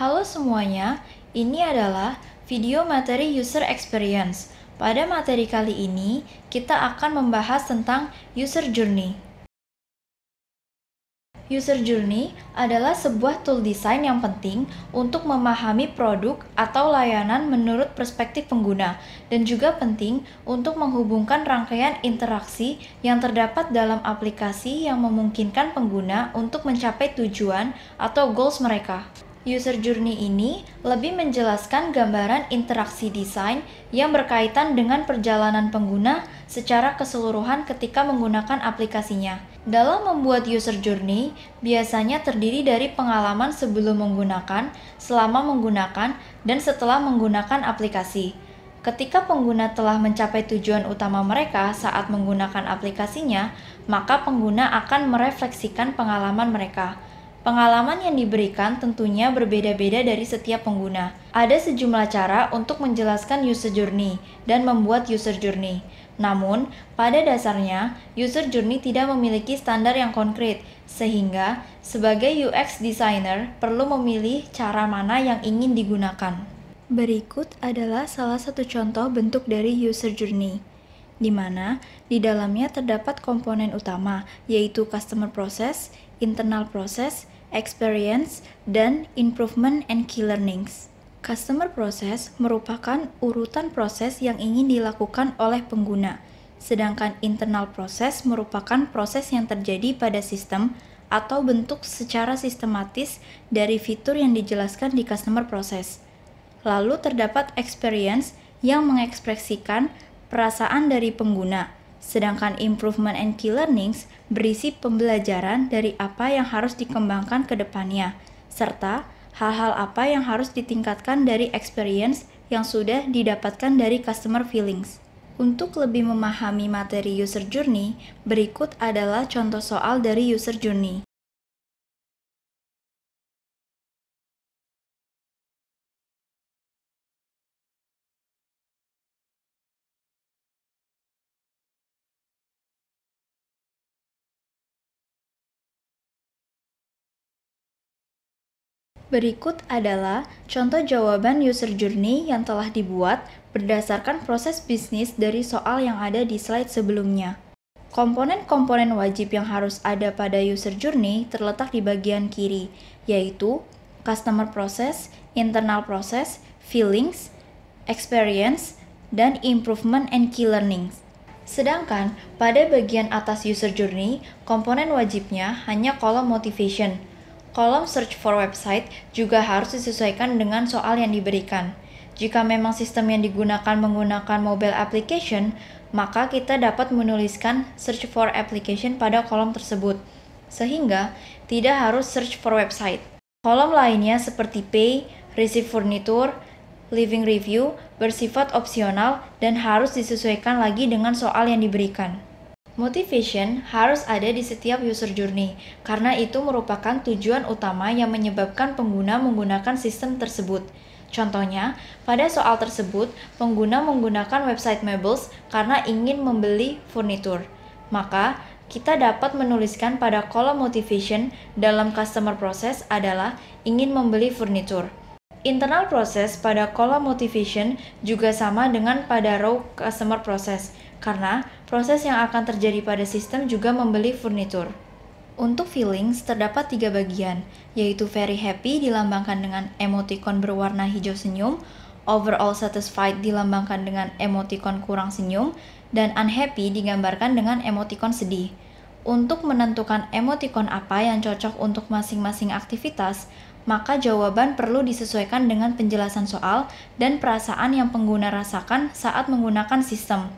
Halo semuanya, ini adalah video materi User Experience. Pada materi kali ini, kita akan membahas tentang User Journey. User Journey adalah sebuah tool desain yang penting untuk memahami produk atau layanan menurut perspektif pengguna, dan juga penting untuk menghubungkan rangkaian interaksi yang terdapat dalam aplikasi yang memungkinkan pengguna untuk mencapai tujuan atau goals mereka. User Journey ini lebih menjelaskan gambaran interaksi desain yang berkaitan dengan perjalanan pengguna secara keseluruhan ketika menggunakan aplikasinya. Dalam membuat User Journey, biasanya terdiri dari pengalaman sebelum menggunakan, selama menggunakan, dan setelah menggunakan aplikasi. Ketika pengguna telah mencapai tujuan utama mereka saat menggunakan aplikasinya, maka pengguna akan merefleksikan pengalaman mereka. Pengalaman yang diberikan tentunya berbeda-beda dari setiap pengguna. Ada sejumlah cara untuk menjelaskan user journey dan membuat user journey. Namun, pada dasarnya, user journey tidak memiliki standar yang konkret, sehingga sebagai UX designer perlu memilih cara mana yang ingin digunakan. Berikut adalah salah satu contoh bentuk dari user journey, di mana di dalamnya terdapat komponen utama, yaitu customer process, internal process, experience, dan improvement and key learnings. Customer process merupakan urutan proses yang ingin dilakukan oleh pengguna, sedangkan internal process merupakan proses yang terjadi pada sistem atau bentuk secara sistematis dari fitur yang dijelaskan di customer process. Lalu terdapat experience yang mengekspresikan perasaan dari pengguna, sedangkan improvement and key learnings berisi pembelajaran dari apa yang harus dikembangkan ke depannya, serta hal-hal apa yang harus ditingkatkan dari experience yang sudah didapatkan dari customer feelings. Untuk lebih memahami materi user journey, berikut adalah contoh soal dari user journey. Berikut adalah contoh jawaban user journey yang telah dibuat berdasarkan proses bisnis dari soal yang ada di slide sebelumnya. Komponen-komponen wajib yang harus ada pada user journey terletak di bagian kiri, yaitu customer process, internal process, feelings, experience, dan improvement and key learnings. Sedangkan pada bagian atas user journey, komponen wajibnya hanya kolom motivation. Kolom search for website juga harus disesuaikan dengan soal yang diberikan. Jika memang sistem yang digunakan menggunakan mobile application, maka kita dapat menuliskan search for application pada kolom tersebut, sehingga tidak harus search for website. Kolom lainnya seperti pay, receive furniture, living review bersifat opsional dan harus disesuaikan lagi dengan soal yang diberikan. Motivation harus ada di setiap user journey, karena itu merupakan tujuan utama yang menyebabkan pengguna menggunakan sistem tersebut. Contohnya, pada soal tersebut, pengguna menggunakan website Mebels karena ingin membeli furnitur. Maka, kita dapat menuliskan pada kolom motivation dalam customer process adalah ingin membeli furnitur. Internal process pada kolom motivation juga sama dengan pada row customer process, karena proses yang akan terjadi pada sistem juga membeli furnitur. Untuk feelings terdapat 3 bagian, yaitu very happy dilambangkan dengan emoticon berwarna hijau senyum, overall satisfied dilambangkan dengan emoticon kurang senyum, dan unhappy digambarkan dengan emoticon sedih. Untuk menentukan emoticon apa yang cocok untuk masing-masing aktivitas, maka jawaban perlu disesuaikan dengan penjelasan soal dan perasaan yang pengguna rasakan saat menggunakan sistem.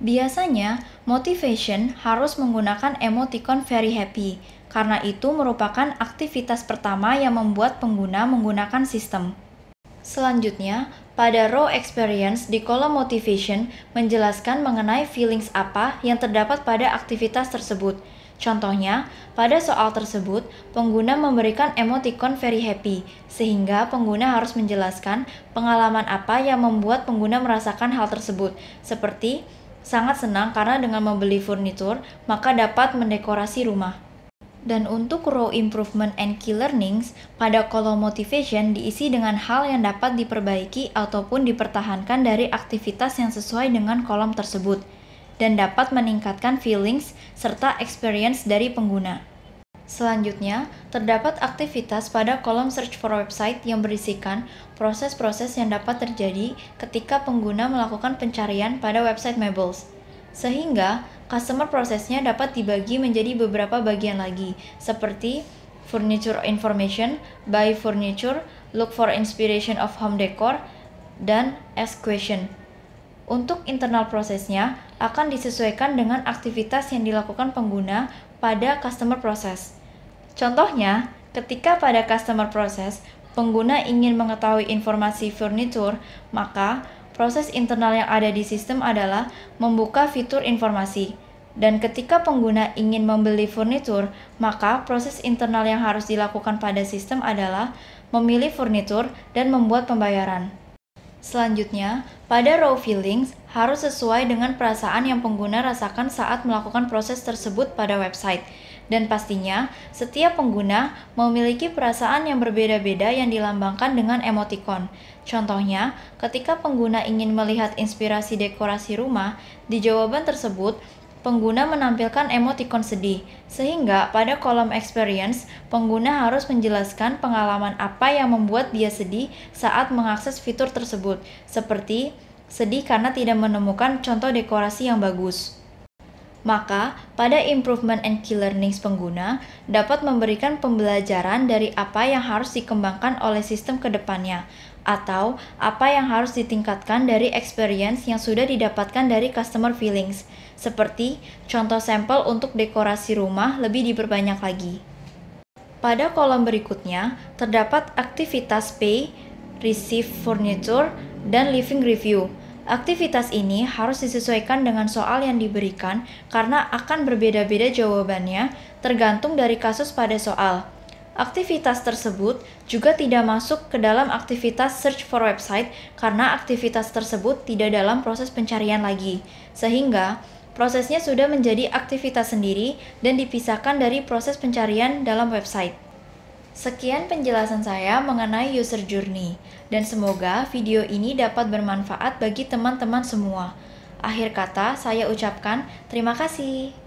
Biasanya, motivation harus menggunakan emoticon very happy, karena itu merupakan aktivitas pertama yang membuat pengguna menggunakan sistem. Selanjutnya, pada row experience di kolom motivation menjelaskan mengenai feelings apa yang terdapat pada aktivitas tersebut. Contohnya, pada soal tersebut, pengguna memberikan emoticon very happy, sehingga pengguna harus menjelaskan pengalaman apa yang membuat pengguna merasakan hal tersebut, seperti sangat senang karena dengan membeli furnitur, maka dapat mendekorasi rumah. Dan untuk row improvement and key learnings, pada kolom motivation diisi dengan hal yang dapat diperbaiki ataupun dipertahankan dari aktivitas yang sesuai dengan kolom tersebut, dan dapat meningkatkan feelings serta experience dari pengguna. Selanjutnya, terdapat aktivitas pada kolom search for website yang berisikan proses-proses yang dapat terjadi ketika pengguna melakukan pencarian pada website Mabels. Sehingga, customer prosesnya dapat dibagi menjadi beberapa bagian lagi, seperti furniture information, buy furniture, look for inspiration of home decor, dan ask question. Untuk internal prosesnya akan disesuaikan dengan aktivitas yang dilakukan pengguna pada customer process. Contohnya, ketika pada customer process, pengguna ingin mengetahui informasi furniture, maka proses internal yang ada di sistem adalah membuka fitur informasi. Dan ketika pengguna ingin membeli furnitur, maka proses internal yang harus dilakukan pada sistem adalah memilih furnitur dan membuat pembayaran. Selanjutnya, pada row feelings harus sesuai dengan perasaan yang pengguna rasakan saat melakukan proses tersebut pada website. Dan pastinya, setiap pengguna memiliki perasaan yang berbeda-beda yang dilambangkan dengan emoticon. Contohnya, ketika pengguna ingin melihat inspirasi dekorasi rumah, di jawaban tersebut, pengguna menampilkan emoticon sedih, sehingga pada kolom experience, pengguna harus menjelaskan pengalaman apa yang membuat dia sedih saat mengakses fitur tersebut, seperti sedih karena tidak menemukan contoh dekorasi yang bagus. Maka, pada improvement and key learnings pengguna dapat memberikan pembelajaran dari apa yang harus dikembangkan oleh sistem ke depannya, atau apa yang harus ditingkatkan dari experience yang sudah didapatkan dari customer feelings, seperti contoh sampel untuk dekorasi rumah lebih diperbanyak lagi. Pada kolom berikutnya, terdapat aktivitas pay, receive furniture, dan living review. Aktivitas ini harus disesuaikan dengan soal yang diberikan karena akan berbeda-beda jawabannya tergantung dari kasus pada soal. Aktivitas tersebut juga tidak masuk ke dalam aktivitas search for website karena aktivitas tersebut tidak dalam proses pencarian lagi, sehingga prosesnya sudah menjadi aktivitas sendiri dan dipisahkan dari proses pencarian dalam website. Sekian penjelasan saya mengenai user journey, dan semoga video ini dapat bermanfaat bagi teman-teman semua. Akhir kata, saya ucapkan terima kasih.